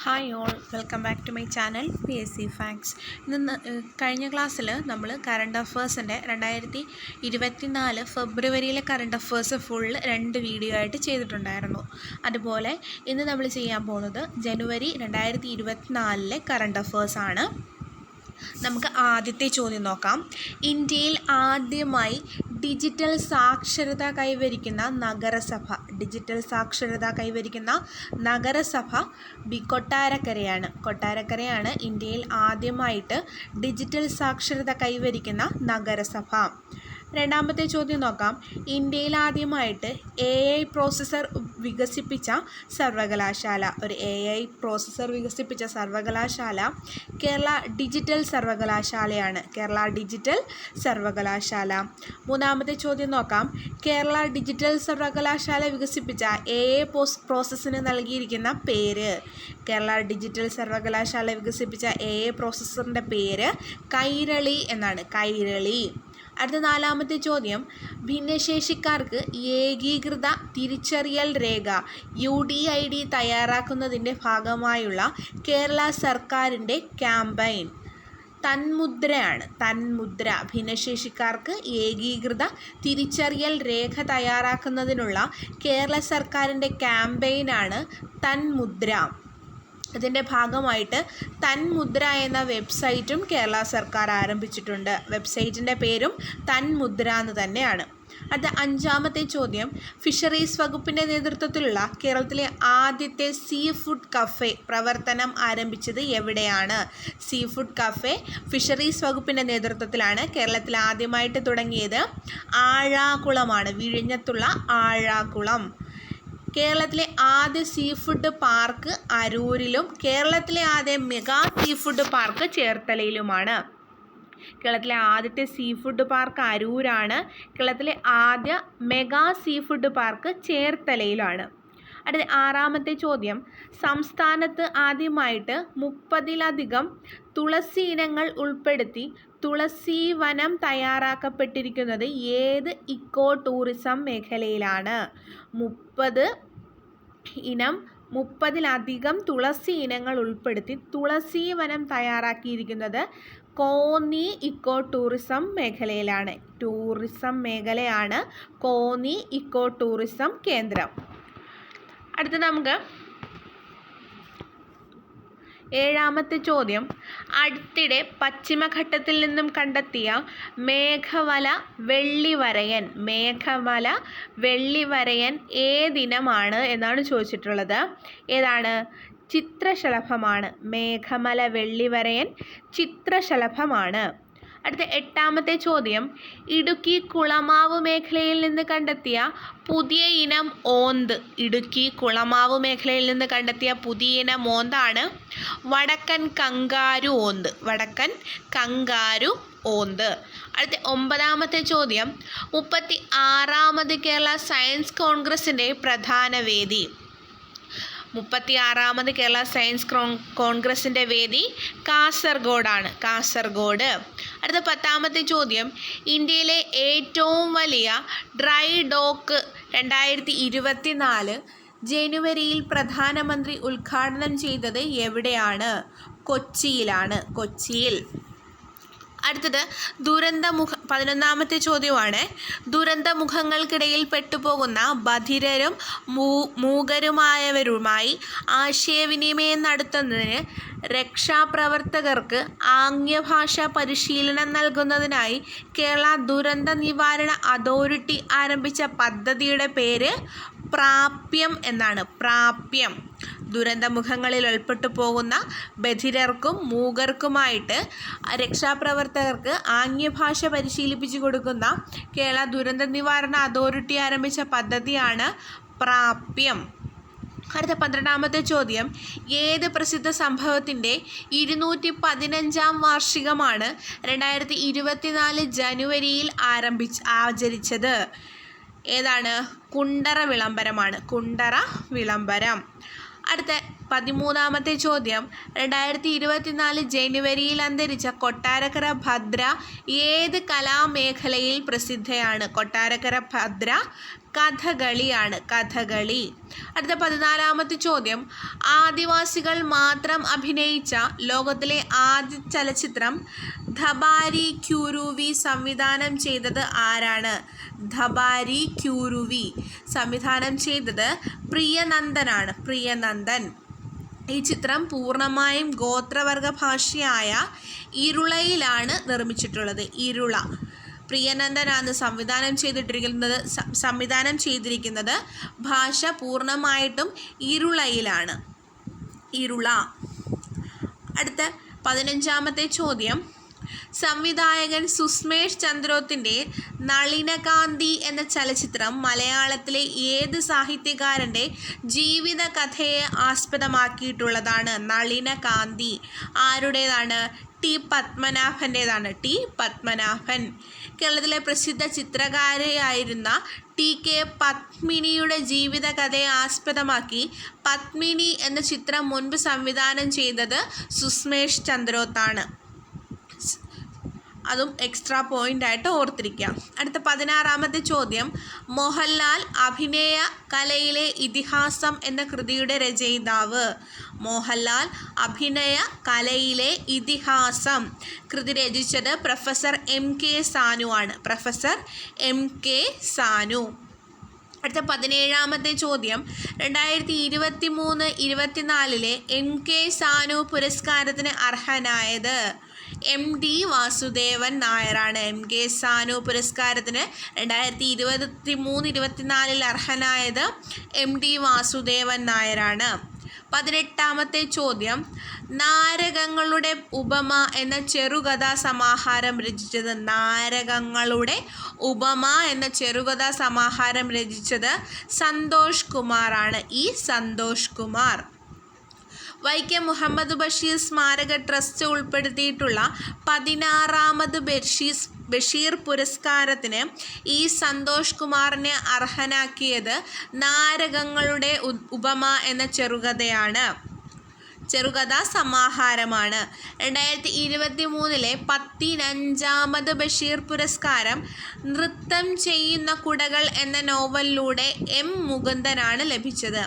Hi all, welcome back to my channel PSC facts. ഇന്ന് കഴിഞ്ഞ ക്ലാസ്സിൽ നമ്മൾ കറണ്ട് അഫേഴ്സിൻ്റെ 2024 ഫെബ്രുവരിയിലെ കറണ്ട് അഫേഴ്സ് ഫുൾ 2 വീഡിയോ ആയിട്ട് ചെയ്തിട്ടുണ്ടായിരുന്നു. അതുപോലെ ഇന്ന് നമ്മൾ ചെയ്യാൻ പോകുന്നത് ജനുവരി 2024 കറണ്ട് അഫേഴ്സാണ്. നമുക്ക് ആദ്യത്തെ ചോദ്യം നോക്കാം. ഇന്ത്യയിൽ ആദ്യമായി ഡിജിറ്റൽ സാക്ഷരത കൈവരിക്കുന്ന നഗരസഭ കൊട്ടാരക്കരയാണ്. കൊട്ടാരക്കരയാണ് ഇന്ത്യയിൽ ആദ്യമായിട്ട് ഡിജിറ്റൽ സാക്ഷരത കൈവരിക്കുന്ന നഗരസഭ. രണ്ടാമത്തെ ചോദ്യം നോക്കാം. ഇന്ത്യയിൽ ആദ്യമായിട്ട് AI പ്രോസസ്സർ വികസിപ്പിച്ച സർവകലാശാല. ഒരു AI പ്രോസസ്സർ വികസിപ്പിച്ച സർവകലാശാല കേരള ഡിജിറ്റൽ സർവകലാശാലയാണ്. കേരള ഡിജിറ്റൽ സർവകലാശാല. മൂന്നാമത്തെ ചോദ്യം നോക്കാം. കേരള ഡിജിറ്റൽ സർവകലാശാല വികസിപ്പിച്ച AI പ്രോസസ്സിന് നൽകിയിരിക്കുന്ന പേര്. കേരള ഡിജിറ്റൽ സർവകലാശാല വികസിപ്പിച്ച AI പ്രോസസ്സറിൻ്റെ പേര് കൈരളി എന്നാണ്. കൈരളി. അടുത്ത നാലാമത്തെ ചോദ്യം. ഭിന്നശേഷിക്കാർക്ക് ഏകീകൃത തിരിച്ചറിയൽ രേഖ UDID തയ്യാറാക്കുന്നതിൻ്റെ ഭാഗമായുള്ള കേരള സർക്കാരിൻ്റെ ക്യാമ്പയിൻ തന്മുദ്രയാണ്. തന്മുദ്ര. ഭിന്നശേഷിക്കാർക്ക് ഏകീകൃത തിരിച്ചറിയൽ രേഖ തയ്യാറാക്കുന്നതിനുള്ള കേരള സർക്കാരിൻ്റെ ക്യാമ്പയിനാണ് തന്മുദ്ര. ഇതിൻ്റെ ഭാഗമായിട്ട് തന്മുദ്ര എന്ന വെബ്സൈറ്റും കേരള സർക്കാർ ആരംഭിച്ചിട്ടുണ്ട്. വെബ്സൈറ്റിൻ്റെ പേരും തന്മുദ്ര എന്ന് തന്നെയാണ്. അടുത്ത അഞ്ചാമത്തെ ചോദ്യം. ഫിഷറീസ് വകുപ്പിൻ്റെ നേതൃത്വത്തിലുള്ള കേരളത്തിലെ ആദ്യത്തെ സീ ഫുഡ് കഫേ പ്രവർത്തനം ആരംഭിച്ചത് എവിടെയാണ്? സീ ഫുഡ് കഫേ ഫിഷറീസ് വകുപ്പിൻ്റെ നേതൃത്വത്തിലാണ് കേരളത്തിൽ ആദ്യമായിട്ട് തുടങ്ങിയത്. ആഴാകുളമാണ്. വിഴിഞ്ഞത്തുള്ള ആഴാകുളം. കേരളത്തിലെ ആദ്യ സീ ഫുഡ് പാർക്ക് അരൂരിലും കേരളത്തിലെ ആദ്യ മെഗാ സീ ഫുഡ് പാർക്ക് ചേർത്തലയിലുമാണ്. കേരളത്തിലെ ആദ്യത്തെ സീ ഫുഡ് പാർക്ക് അരൂരാണ്. കേരളത്തിലെ ആദ്യ മെഗാ സീ ഫുഡ് പാർക്ക് ചേർത്തലയിലാണ്. അടുത്ത ആറാമത്തെ ചോദ്യം. സംസ്ഥാനത്ത് ആദ്യമായിട്ട് 30ലധികം തുളസി ഇനങ്ങൾ ഉൾപ്പെടുത്തി തുളസി വനം തയ്യാറാക്കപ്പെട്ടിരിക്കുന്നത് ഏത് ഇക്കോ ടൂറിസം മേഖലയിലാണ്? 30ലധികം തുളസി ഇനങ്ങൾ ഉൾപ്പെടുത്തി തുളസി വനം തയ്യാറാക്കിയിരിക്കുന്നത് കോന്നി ഇക്കോ ടൂറിസം മേഖലയിലാണ്. ടൂറിസം മേഖലയാണ് കോന്നി ഇക്കോ ടൂറിസം കേന്ദ്രം. അടുത്ത നമുക്ക് ഏഴാമത്തെ ചോദ്യം. അടുത്തിടെ പശ്ചിമഘട്ടത്തിൽ നിന്നും കണ്ടെത്തിയ മേഘമല വെള്ളിവരയൻ ഏതിനമാണ് എന്നാണ് ചോദിച്ചിട്ടുള്ളത്. ഏതാണ്? ചിത്രശലഭമാണ്. മേഘമല വെള്ളിവരയൻ ചിത്രശലഭമാണ്. അടുത്ത എട്ടാമത്തെ ചോദ്യം. ഇടുക്കി കുളമാവ് മേഖലയിൽ നിന്ന് കണ്ടെത്തിയ പുതിയ ഇനം ഓന്ത്. ഇടുക്കി കുളമാവ് മേഖലയിൽ നിന്ന് കണ്ടെത്തിയ പുതിയ ഇനം ഓന്താണ് വടക്കൻ കങ്കാരു ഓന്ത്. വടക്കൻ കങ്കാരു ഓന്ത്. അടുത്ത ഒമ്പതാമത്തെ ചോദ്യം. 36ാമത് കേരള സയൻസ് കോൺഗ്രസിൻ്റെ പ്രധാന വേദി. 36ാമത് കേരള സയൻസ് കോൺഗ്രസിൻ്റെ വേദി കാസർഗോഡാണ്. കാസർഗോഡ്. അടുത്ത 10ാമത്തെ ചോദ്യം. ഇന്ത്യയിലെ ഏറ്റവും വലിയ ഡ്രൈ ഡോക്ക് 2024 ജനുവരിയിൽ പ്രധാനമന്ത്രി ഉദ്ഘാടനം ചെയ്തത് എവിടെയാണ്? കൊച്ചിയിലാണ്. കൊച്ചിയിൽ. അടുത്തത് 11ാമത്തെ ചോദ്യമാണ്. ദുരന്തമുഖങ്ങൾക്കിടയിൽ പെട്ടുപോകുന്ന ബധിരരും മൂകരുമായവരുമായി ആശയവിനിമയം നടത്തുന്നതിന് രക്ഷാപ്രവർത്തകർക്ക് ആംഗ്യഭാഷ പരിശീലനം നൽകുന്നതിനായി കേരള ദുരന്ത നിവാരണ അതോറിറ്റി ആരംഭിച്ച പദ്ധതിയുടെ പേര് പ്രാപ്യം എന്നാണ്. പ്രാപ്യം. ദുരന്തമുഖങ്ങളിൽ ഉൾപ്പെട്ടു പോകുന്ന ബധിരർക്കും മൂകർക്കുമായിട്ട് രക്ഷാപ്രവർത്തകർക്ക് ആംഗ്യഭാഷ പരിശീലിപ്പിച്ചു കൊടുക്കുന്ന കേരള ദുരന്ത നിവാരണ അതോറിറ്റി ആരംഭിച്ച പദ്ധതിയാണ് പ്രാപ്യം. അടുത്ത 12ാമത്തെ ചോദ്യം. ഏത് പ്രസിദ്ധ സംഭവത്തിൻ്റെ 215ാം വാർഷികമാണ് 2024 ജനുവരിയിൽ ആചരിച്ചത്? ഏതാണ്? കുണ്ടറ വിളംബരമാണ്. കുണ്ടറ വിളംബരം. അടുത്ത 13ാമത്തെ ചോദ്യം. 2024 ജനുവരിയിൽ അന്തരിച്ച കൊട്ടാരക്കര ഭദ്ര ഏത് കലാമേഖലയിൽ പ്രസിദ്ധയാണ്? കൊട്ടാരക്കര ഭദ്ര കഥകളിയാണ്, കഥകളി. അടുത്ത 14ാമത്തെ ചോദ്യം, ആദിവാസികൾ മാത്രം അഭിനയിച്ച ലോകത്തിലെ ആദ്യ ചലച്ചിത്രം ധബാരി ക്യൂരുവി സംവിധാനം ചെയ്തത് ആരാണ്? ധബാരി ക്യൂരുവി സംവിധാനം ചെയ്തത് പ്രിയനന്ദനാണ്, പ്രിയനന്ദൻ. ഈ ചിത്രം പൂർണ്ണമായും ഗോത്രവർഗ ഭാഷയായ ഇരുളയിലാണ് നിർമ്മിച്ചിട്ടുള്ളത്, ഇരുള. പ്രിയനന്ദനാണ് സംവിധാനം ചെയ്തിരിക്കുന്നത്. ഭാഷ പൂർണ്ണമായിട്ടും ഇരുളയിലാണ്, ഇരുള. അടുത്ത 15ാമത്തെ ചോദ്യം, സംവിധായകൻ സുസ്മേഷ് ചന്ദ്രോത്തിൻ്റെ നളിനകാന്തി എന്ന ചലച്ചിത്രം മലയാളത്തിലെ ഏത് സാഹിത്യകാരൻ്റെ ജീവിതകഥയെ ആസ്പദമാക്കിയിട്ടുള്ളതാണ്? നളിനകാന്തി ആരുടേതാണ്? ടി പത്മനാഭൻ്റേതാണ്, ടി പത്മനാഭൻ. കേരളത്തിലെ പ്രസിദ്ധ ചിത്രകാരിയായിരുന്ന ടി കെ പത്മിനിയുടെ ജീവിതകഥയെ ആസ്പദമാക്കി പത്മിനി എന്ന ചിത്രം മുൻപ് സംവിധാനം ചെയ്തത് സുസ്മേഷ് ചന്ദ്രോത്താണ്. അതും എക്സ്ട്രാ പോയിന്റ് ആയിട്ട് ഓർത്തിരിക്കാം. അടുത്ത 16ാമത്തെ ചോദ്യം, മോഹൻലാൽ അഭിനയ കലയിലെ ഇതിഹാസം എന്ന കൃതിയുടെ രചയിതാവ്? മോഹൻലാൽ അഭിനയ കലയിലെ ഇതിഹാസം കൃതി രചിച്ചത് പ്രൊഫസർ എം കെ സാനു ആണ്, പ്രൊഫസർ എം കെ സാനു. അടുത്ത 17ാമത്തെ ചോദ്യം, 2023-24 എം കെ സാനു പുരസ്കാരത്തിന് അർഹനായത്? എം ഡി വാസുദേവൻ നായരാണ്. എം കെ സാനു പുരസ്കാരത്തിന് 2023-24 അർഹനായത് എം ഡി വാസുദേവൻ നായരാണ്. 18ാമത്തെ ചോദ്യം, നാരകങ്ങളുടെ ഉപമ എന്ന ചെറുകഥാ സമാഹാരം രചിച്ചത്? നാരകങ്ങളുടെ ഉപമ എന്ന ചെറുകഥാ സമാഹാരം രചിച്ചത് സന്തോഷ് കുമാറാണ്, ഈ സന്തോഷ് കുമാർ. വൈക്കം മുഹമ്മദ് ബഷീർ സ്മാരക ട്രസ്റ്റ് ഉൾപ്പെടുത്തിയിട്ടുള്ള 16ാമത് ബഷീർ പുരസ്കാരത്തിന് ഈ സന്തോഷ് കുമാറിനെ അർഹനാക്കിയത് നാരകങ്ങളുടെ ഉപമ എന്ന ചെറുകഥാ സമാഹാരമാണ്. 2023 15ാമത് ബഷീർ പുരസ്കാരം നൃത്തം ചെയ്യുന്ന കുടകൾ എന്ന നോവലിലൂടെ എം മുകുന്ദനാണ് ലഭിച്ചത്.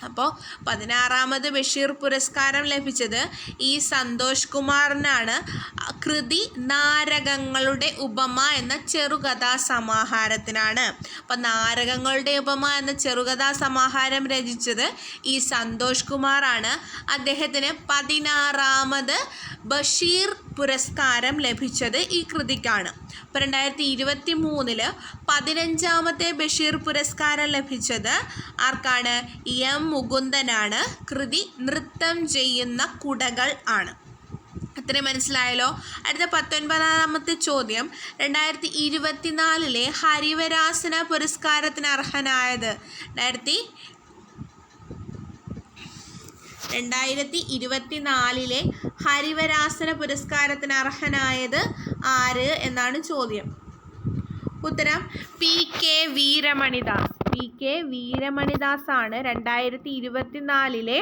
അപ്പോൾ 16ാമത് ബഷീർ പുരസ്കാരം ലഭിച്ചത് ഈ സന്തോഷ് കുമാറിനാണ്. കൃതി നാരകങ്ങളുടെ ഉപമ എന്ന ചെറുകഥാ സമാഹാരത്തിനാണ്. അപ്പം നാരകങ്ങളുടെ ഉപമ എന്ന ചെറുകഥാ സമാഹാരം രചിച്ചത് ഈ സന്തോഷ് കുമാറാണ്. അദ്ദേഹത്തിന് 16ാമത് ബഷീർ പുരസ്കാരം ലഭിച്ചത് ഈ കൃതിക്കാണ്. അപ്പോൾ 2023 15ാമത്തെ ബഷീർ പുരസ്കാരം ലഭിച്ചത് ആർക്കാണ്? എം മുകുന്ദനാണ്. കൃതി നൃത്തം ചെയ്യുന്ന കുടകൾ ആണ്. അത്രയും മനസ്സിലായല്ലോ. അടുത്ത 19ാമത്തെ ചോദ്യം, 2024 ഹരിവരാസന പുരസ്കാരത്തിന് അർഹനായത്? 2024 ഹരിവരാസന പുരസ്കാരത്തിന് അർഹനായത് ആര് എന്നാണ് ചോദ്യം. ഉത്തരം പി കെ വീരമണിദാസ്. പി കെ വീരമണിദാസ് ആണ് 2024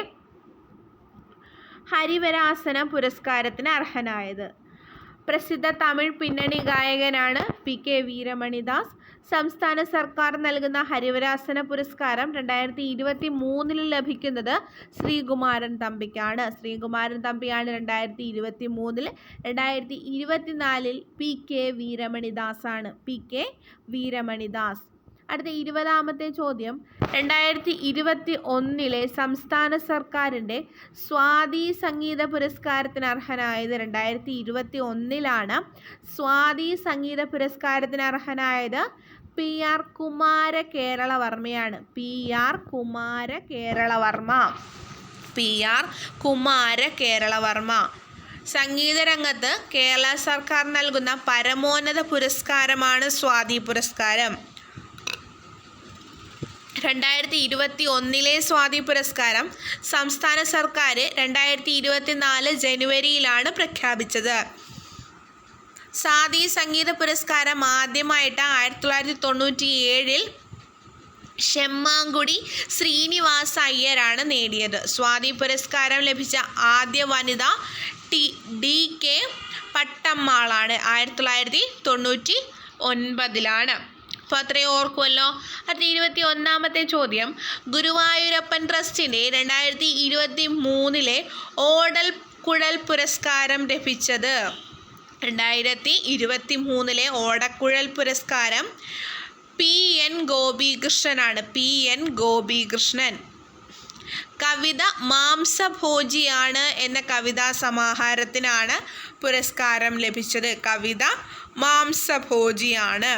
ഹരിവരാസന പുരസ്കാരത്തിന് അർഹനായത്. പ്രസിദ്ധ തമിഴ് പിന്നണി ഗായകനാണ് പി കെ വീരമണിദാസ്. സംസ്ഥാന സർക്കാർ നൽകുന്ന ഹരിവരാസന പുരസ്കാരം 2023 ലഭിക്കുന്നത് ശ്രീകുമാരൻ തമ്പിക്കാണ്. ശ്രീകുമാരൻ തമ്പിയാണ് 2023. 2024 പി കെ വീരമണിദാസ് ആണ്. പി കെ വീരമണിദാസ്. അടുത്ത 20ാമത്തെ ചോദ്യം, 2021 സംസ്ഥാന സർക്കാരിൻ്റെ സ്വാതി സംഗീത പുരസ്കാരത്തിന് അർഹനായത്? 2021 സ്വാതി സംഗീത പുരസ്കാരത്തിന് അർഹനായത് പി ആർ കുമാര കേരളവർമ്മയാണ്. പി ആർ കുമാര കേരളവർമ്മ. പി ആർ കുമാര കേരളവർമ്മ. സംഗീത രംഗത്ത് കേരള സർക്കാർ നൽകുന്ന പരമോന്നത പുരസ്കാരമാണ് സ്വാതി പുരസ്കാരം. 2021 സ്വാതി പുരസ്കാരം സംസ്ഥാന സർക്കാർ 2024 ജനുവരിയിലാണ് പ്രഖ്യാപിച്ചത്. സ്വാതി സംഗീത പുരസ്കാരം ആദ്യമായിട്ട് 1997 ഷെമ്മാങ്കുടി ശ്രീനിവാസ അയ്യരാണ് നേടിയത്. സ്വാതി പുരസ്കാരം ലഭിച്ച ആദ്യ വനിത ഡി കെ പട്ടമ്മാളാണ്. 1999 അപ്പോൾ അത്രയും ഓർക്കുമല്ലോ. അടുത്ത 21ാമത്തെ ചോദ്യം, ഗുരുവായൂരപ്പൻ ട്രസ്റ്റിൻ്റെ 2023 ഓടൽ കുഴൽ പുരസ്കാരം ലഭിച്ചത്. 2023 ഓടക്കുഴൽ പുരസ്കാരം PN ഗോപികൃഷ്ണനാണ്. PN ഗോപികൃഷ്ണൻ. കവിത മാംസഭോജിയാണ് എന്ന കവിതാ സമാഹാരത്തിനാണ് പുരസ്കാരം ലഭിച്ചത്. കവിത മാംസഭോജിയാണ്.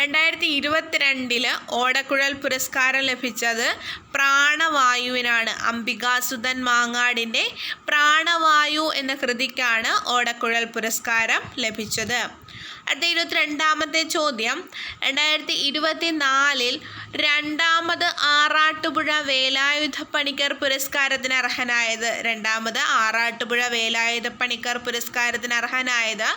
2022 ഓടക്കുഴൽ പുരസ്കാരം ലഭിച്ചത് പ്രാണവായുവിനാണ്. അംബികാസുധൻ മാങ്ങാടിൻ്റെ പ്രാണവായു എന്ന കൃതിക്കാണ് ഓടക്കുഴൽ പുരസ്കാരം ലഭിച്ചത്. അടുത്ത 22ാമത്തെ ചോദ്യം, 2024 രണ്ടാമത് ആറാട്ടുപുഴ വേലായുധപ്പണിക്കർ പുരസ്കാരത്തിന് അർഹനായത്. രണ്ടാമത് ആറാട്ടുപുഴ വേലായുധപ്പണിക്കർ പുരസ്കാരത്തിന് അർഹനായത്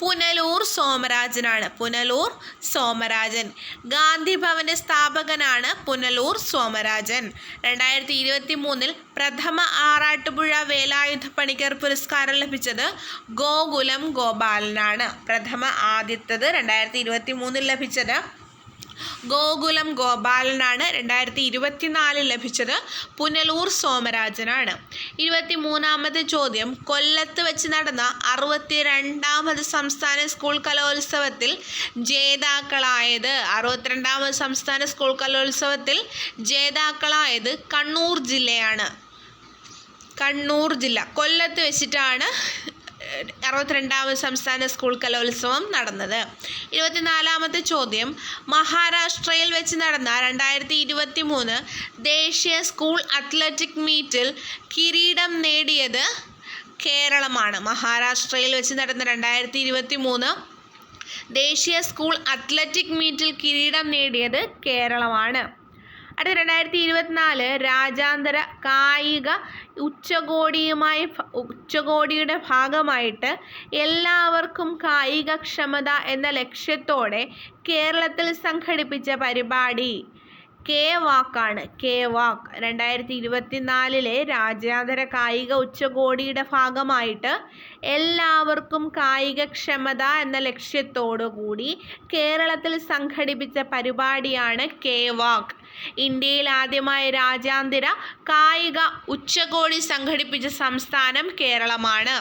പുനലൂർ സോമരാജനാണ്. പുനലൂർ സോമരാജൻ. ഗാന്ധി ഭവൻ്റെ സ്ഥാപകനാണ് പുനലൂർ സോമരാജൻ. 2023 പ്രഥമ ആറാട്ടുപുഴ വേലായുധപ്പണിക്കർ പുരസ്കാരം ലഭിച്ചത് ഗോകുലം ഗോപാലനാണ്. ആദ്യത്തേത് 2023 ലഭിച്ചത് ഗോകുലം ഗോപാലനാണ്. 2024 ലഭിച്ചത് പുനലൂർ സോമരാജനാണ്. 23ാമത്തെ ചോദ്യം, കൊല്ലത്ത് വെച്ച് നടന്ന 62ാമത് സംസ്ഥാന സ്കൂൾ കലോത്സവത്തിൽ ജേതാക്കളായത്. 62ാമത് സംസ്ഥാന സ്കൂൾ കലോത്സവത്തിൽ ജേതാക്കളായത് കണ്ണൂർ ജില്ലയാണ്. കണ്ണൂർ ജില്ല. കൊല്ലത്ത് വെച്ചിട്ടാണ് 62ാമത് സംസ്ഥാന സ്കൂൾ കലോത്സവം നടന്നത്. 24ാമത്തെ ചോദ്യം, മഹാരാഷ്ട്രയിൽ വെച്ച് നടന്ന 2023 ദേശീയ സ്കൂൾ അത്ലറ്റിക് മീറ്റിൽ കിരീടം നേടിയത് കേരളമാണ്. മഹാരാഷ്ട്രയിൽ വെച്ച് നടന്ന 2023 ദേശീയ സ്കൂൾ അത്ലറ്റിക് മീറ്റിൽ കിരീടം നേടിയത് കേരളമാണ്. അടുത്ത 2024 രാജ്യാന്തര കായിക ഉച്ചകോടിയുടെ ഭാഗമായിട്ട് എല്ലാവർക്കും കായികക്ഷമത എന്ന ലക്ഷ്യത്തോടെ കേരളത്തിൽ സംഘടിപ്പിച്ച പരിപാടി K-Walk. 2024 രാജ്യാന്തര കായിക ഉച്ചകോടിയുടെ ഭാഗമായിട്ട് എല്ലാവർക്കും കായികക്ഷമത എന്ന ലക്ഷ്യത്തോടു കൂടി കേരളത്തിൽ സംഘടിപ്പിച്ച പരിപാടിയാണ് K-Walk. ഇന്ത്യയിൽ ആദ്യമായി രാജ്യാന്തര കായിക ഉച്ചകോടി സംഘടിപ്പിച്ച സംസ്ഥാനം കേരളമാണ്.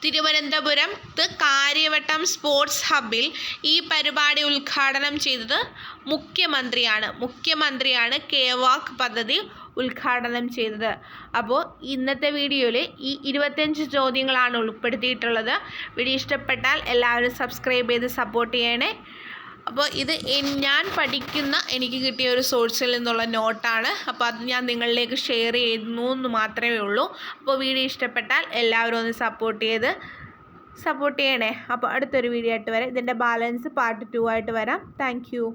തിരുവനന്തപുരത്ത് കാര്യവട്ടം സ്പോർട്സ് ഹബ്ബിൽ ഈ പരിപാടി ഉദ്ഘാടനം ചെയ്തത് മുഖ്യമന്ത്രിയാണ് K-Walk പദ്ധതി ഉദ്ഘാടനം ചെയ്തത്. അപ്പോൾ ഇന്നത്തെ വീഡിയോയിൽ ഈ 25 ചോദ്യങ്ങളാണ് ഉൾപ്പെടുത്തിയിട്ടുള്ളത്. വീഡിയോ ഇഷ്ടപ്പെട്ടാൽ എല്ലാവരും സബ്സ്ക്രൈബ് ചെയ്ത് സപ്പോർട്ട് ചെയ്യണേ. അപ്പോൾ ഇത് ഞാൻ എനിക്ക് കിട്ടിയ ഒരു സോഴ്സിൽ നിന്നുള്ള നോട്ടാണ്. അപ്പോൾ അത് ഞാൻ നിങ്ങളിലേക്ക് ഷെയർ ചെയ്യുന്നു എന്ന് മാത്രമേ ഉള്ളൂ. അപ്പോൾ വീഡിയോ ഇഷ്ടപ്പെട്ടാൽ എല്ലാവരും ഒന്ന് സപ്പോർട്ട് ചെയ്യണേ. അപ്പോൾ അടുത്തൊരു വീഡിയോ ആയിട്ട് വരാം. ഇതിൻ്റെ ബാലൻസ് പാർട്ട് 2 ആയിട്ട് വരാം. താങ്ക്